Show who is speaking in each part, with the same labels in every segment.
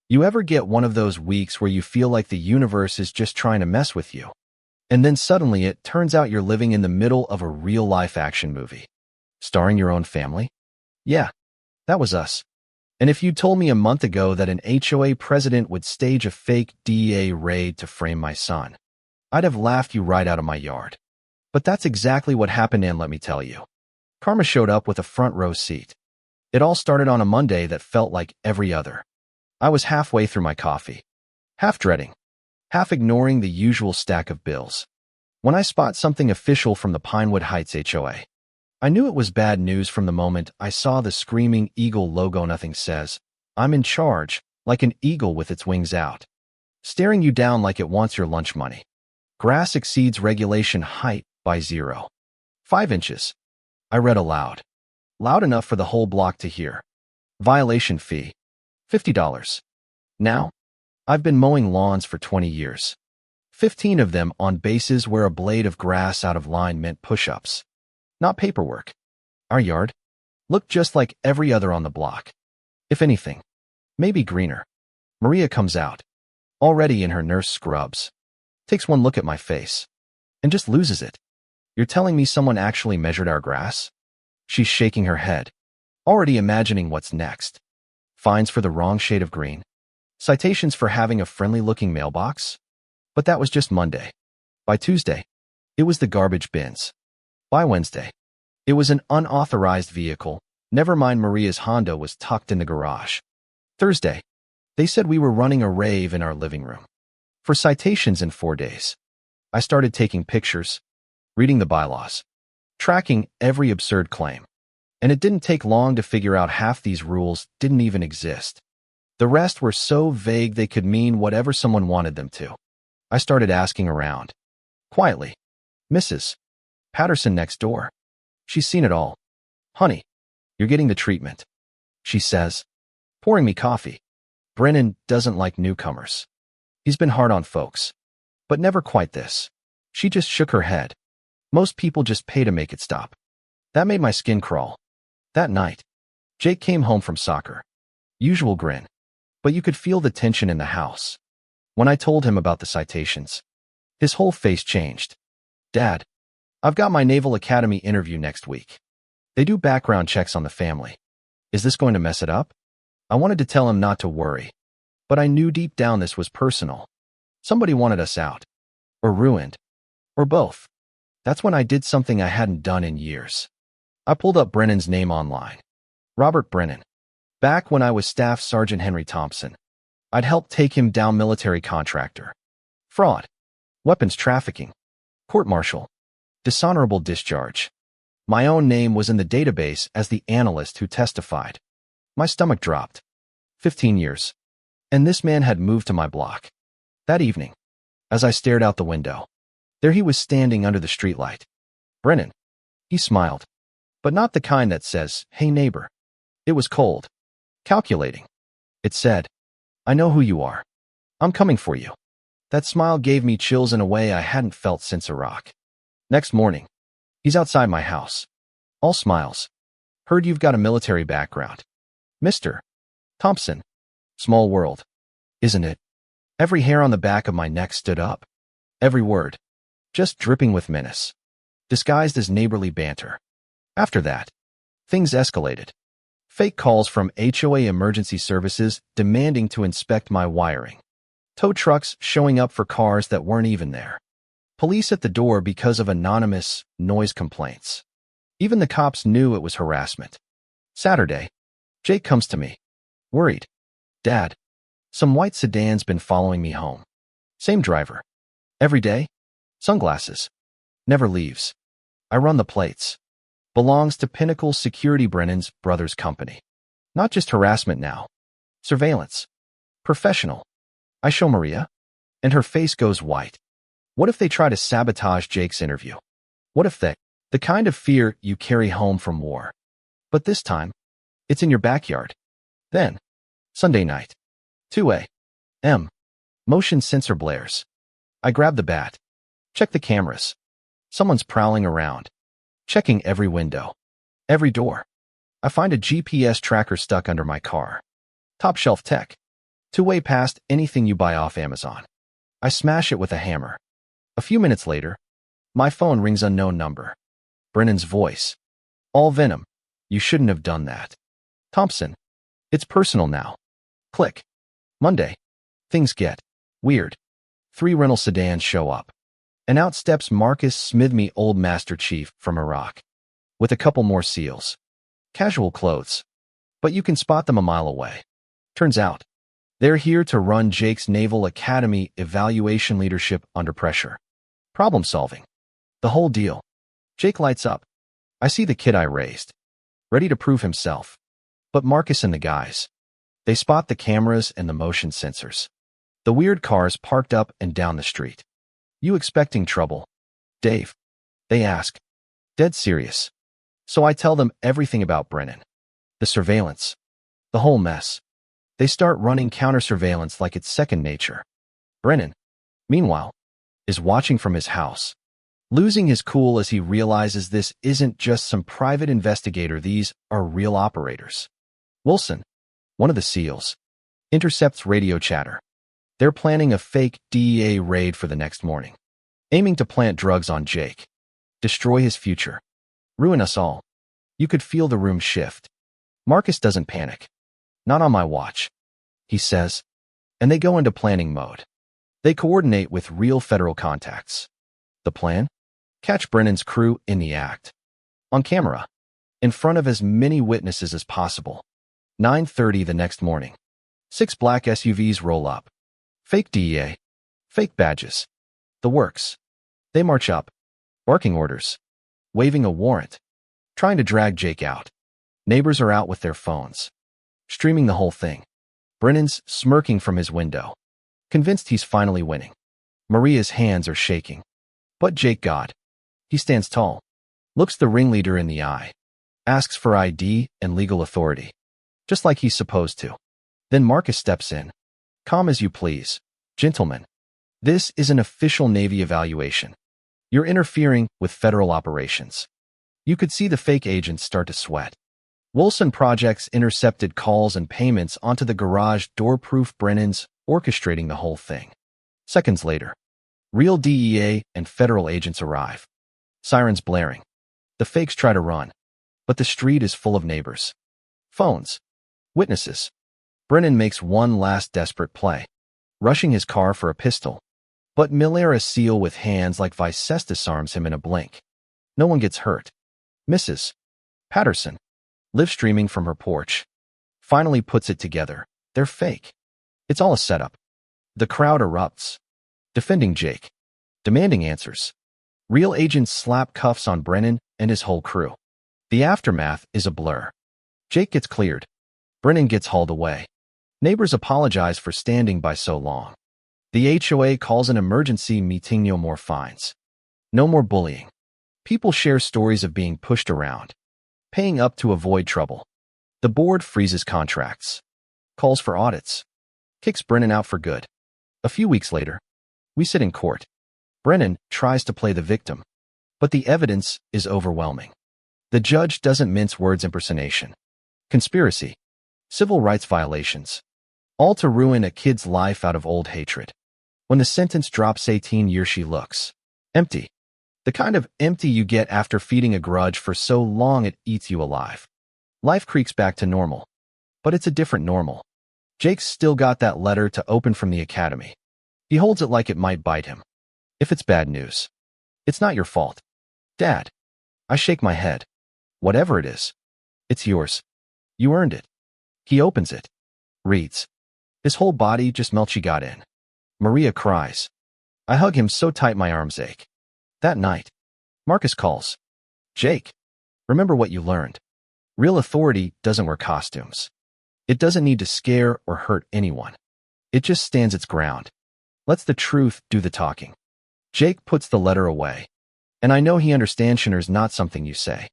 Speaker 1: You ever get one of those weeks where you feel like the universe is just trying to mess with you? And then suddenly it turns out you're living in the middle of a real-life action movie. Starring your own family? Yeah, that was us. And if you told me a month ago that an HOA president would stage a fake DEA raid to frame my son, I'd have laughed you right out of my yard. But that's exactly what happened, and let me tell you. Karma showed up with a front row seat. It all started on a Monday that felt like every other. I was halfway through my coffee, half dreading, half ignoring the usual stack of bills, when I spot something official from the Pinewood Heights HOA. I knew it was bad news from the moment I saw the screaming eagle logo. Nothing says, "I'm in charge," like an eagle with its wings out, staring you down like it wants your lunch money. Grass exceeds regulation height by 0.5 inches. I read aloud, loud enough for the whole block to hear. Violation fee, $50. Now, I've been mowing lawns for 20 years. 15 of them on bases where a blade of grass out of line meant push-ups, not paperwork. Our yard looked just like every other on the block. If anything, maybe greener. Maria comes out, already in her nurse scrubs, takes one look at my face, and just loses it. "You're telling me someone actually measured our grass?" She's shaking her head, already imagining what's next. Fines for the wrong shade of green. Citations for having a friendly-looking mailbox. But that was just Monday. By Tuesday, it was the garbage bins. By Wednesday, it was an unauthorized vehicle. Never mind, Maria's Honda was tucked in the garage. Thursday, they said we were running a rave in our living room. For citations in 4 days, I started taking pictures, reading the bylaws, tracking every absurd claim. And it didn't take long to figure out half these rules didn't even exist. The rest were so vague they could mean whatever someone wanted them to. I started asking around. Quietly. Mrs. Patterson next door. She's seen it all. "Honey, you're getting the treatment," she says, pouring me coffee. "Brennan doesn't like newcomers. He's been hard on folks. But never quite this." She just shook her head. "Most people just pay to make it stop." That made my skin crawl. That night, Jake came home from soccer. Usual grin. But you could feel the tension in the house. When I told him about the citations, his whole face changed. "Dad, I've got my Naval Academy interview next week. They do background checks on the family. Is this going to mess it up?" I wanted to tell him not to worry, but I knew deep down this was personal. Somebody wanted us out. Or ruined. Or both. That's when I did something I hadn't done in years. I pulled up Brennan's name online. Robert Brennan. Back when I was Staff Sergeant Henry Thompson, I'd helped take him down. Military contractor. Fraud. Weapons trafficking. Court-martial. Dishonorable discharge. My own name was in the database as the analyst who testified. My stomach dropped. 15 years. And this man had moved to my block. That evening, as I stared out the window, there he was standing under the streetlight. "Brennan." He smiled. But not the kind that says, "Hey neighbor." It was cold. Calculating. It said, "I know who you are. I'm coming for you." That smile gave me chills in a way I hadn't felt since Iraq. Next morning, he's outside my house. All smiles. "Heard you've got a military background. Mr. Thompson." Small world, isn't it? Every hair on the back of my neck stood up. Every word, just dripping with menace, disguised as neighborly banter. After that, things escalated. Fake calls from HOA emergency services demanding to inspect my wiring. Tow trucks showing up for cars that weren't even there. Police at the door because of anonymous noise complaints. Even the cops knew it was harassment. Saturday, Jake comes to me. Worried. "Dad, some white sedan's been following me home. Same driver. Every day. Sunglasses. Never leaves. I run the plates. Belongs to Pinnacle Security, Brennan's brother's company. Not just harassment now. Surveillance. Professional." I show Maria, and her face goes white. What if they try to sabotage Jake's interview? What if the kind of fear you carry home from war? But this time, it's in your backyard. Then, Sunday night, 2 a.m. Motion sensor blares. I grab the bat. Check the cameras. Someone's prowling around. Checking every window. Every door. I find a GPS tracker stuck under my car. Top shelf tech. way past anything you buy off Amazon. I smash it with a hammer. A few minutes later, my phone rings unknown number. Brennan's voice. All venom. You shouldn't have done that. Thompson. It's personal now. Click. Monday. Things get weird. 3 rental sedans show up. And out steps Marcus Smithme, old Master Chief from Iraq. With a couple more SEALs. Casual clothes. But you can spot them a mile away. Turns out, they're here to run Jake's Naval Academy evaluation leadership under pressure. Problem solving. The whole deal. Jake lights up. I see the kid I raised. Ready to prove himself. But Marcus and the guys. They spot the cameras and the motion sensors. The weird cars parked up and down the street. You expecting trouble, Dave? They ask. Dead serious. So I tell them everything about Brennan. The surveillance. The whole mess. They start running counter-surveillance like it's second nature. Brennan, meanwhile, is watching from his house, losing his cool as he realizes this isn't just some private investigator, these are real operators. Wilson, one of the SEALs, intercepts radio chatter. They're planning a fake DEA raid for the next morning, aiming to plant drugs on Jake, destroy his future, ruin us all. You could feel the room shift. Marcus doesn't panic. Not on my watch, he says, and they go into planning mode. They coordinate with real federal contacts. The plan? Catch Brennan's crew in the act. On camera. In front of as many witnesses as possible. 9:30 the next morning. 6 black SUVs roll up. Fake DEA. Fake badges. The works. They march up. Barking orders. Waving a warrant. Trying to drag Jake out. Neighbors are out with their phones. Streaming the whole thing. Brennan's smirking from his window. Convinced he's finally winning. Maria's hands are shaking. But Jake God. He stands tall. Looks the ringleader in the eye. Asks for ID and legal authority. Just like he's supposed to. Then Marcus steps in. Calm as you please. Gentlemen. This is an official Navy evaluation. You're interfering with federal operations. You could see the fake agents start to sweat. Wilson projects intercepted calls and payments onto the garage door-proof Brennan's, orchestrating the whole thing. Seconds later, real DEA and federal agents arrive. Sirens blaring. The fakes try to run, but the street is full of neighbors. Phones. Witnesses. Brennan makes one last desperate play, rushing his car for a pistol. But Miller, a SEAL with hands like Vicestas, disarms him in a blink. No one gets hurt. Mrs. Patterson, live streaming from her porch, finally puts it together. They're fake. It's all a setup. The crowd erupts, defending Jake, demanding answers. Real agents slap cuffs on Brennan and his whole crew. The aftermath is a blur. Jake gets cleared. Brennan gets hauled away. Neighbors apologize for standing by so long. The HOA calls an emergency meeting. No more fines. No more bullying. People share stories of being pushed around, paying up to avoid trouble. The board freezes contracts, calls for audits, kicks Brennan out for good. A few weeks later, we sit in court. Brennan tries to play the victim, but the evidence is overwhelming. The judge doesn't mince words: impersonation, conspiracy, civil rights violations, all to ruin a kid's life out of old hatred. When the sentence drops 18 years, she looks empty. The kind of empty you get after feeding a grudge for so long it eats you alive. Life creaks back to normal, but it's a different normal. Jake's still got that letter to open from the academy. He holds it like it might bite him. If it's bad news, it's not your fault. Dad. I shake my head. Whatever it is, it's yours. You earned it. He opens it. Reads. His whole body just melts. She got in. Maria cries. I hug him so tight my arms ache. That night, Marcus calls. Jake, remember what you learned. Real authority doesn't wear costumes. It doesn't need to scare or hurt anyone. It just stands its ground. Lets the truth do the talking. Jake puts the letter away. And I know he understands. Shinner's not something you say.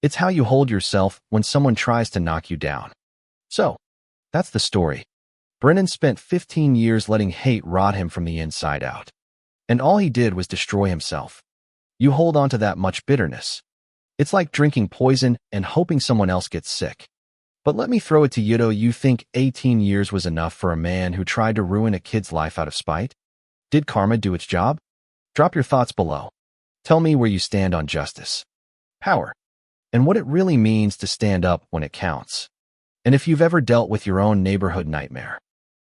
Speaker 1: It's how you hold yourself when someone tries to knock you down. So, that's the story. Brennan spent 15 years letting hate rot him from the inside out. And all he did was destroy himself. You hold on to that much bitterness. It's like drinking poison and hoping someone else gets sick. But let me throw it to you. Do you think 18 years was enough for a man who tried to ruin a kid's life out of spite? Did karma do its job? Drop your thoughts below. Tell me where you stand on justice, power, and what it really means to stand up when it counts. And if you've ever dealt with your own neighborhood nightmare,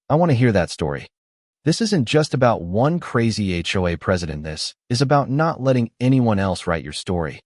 Speaker 1: I want to hear that story. This isn't just about one crazy HOA president. This is about not letting anyone else write your story.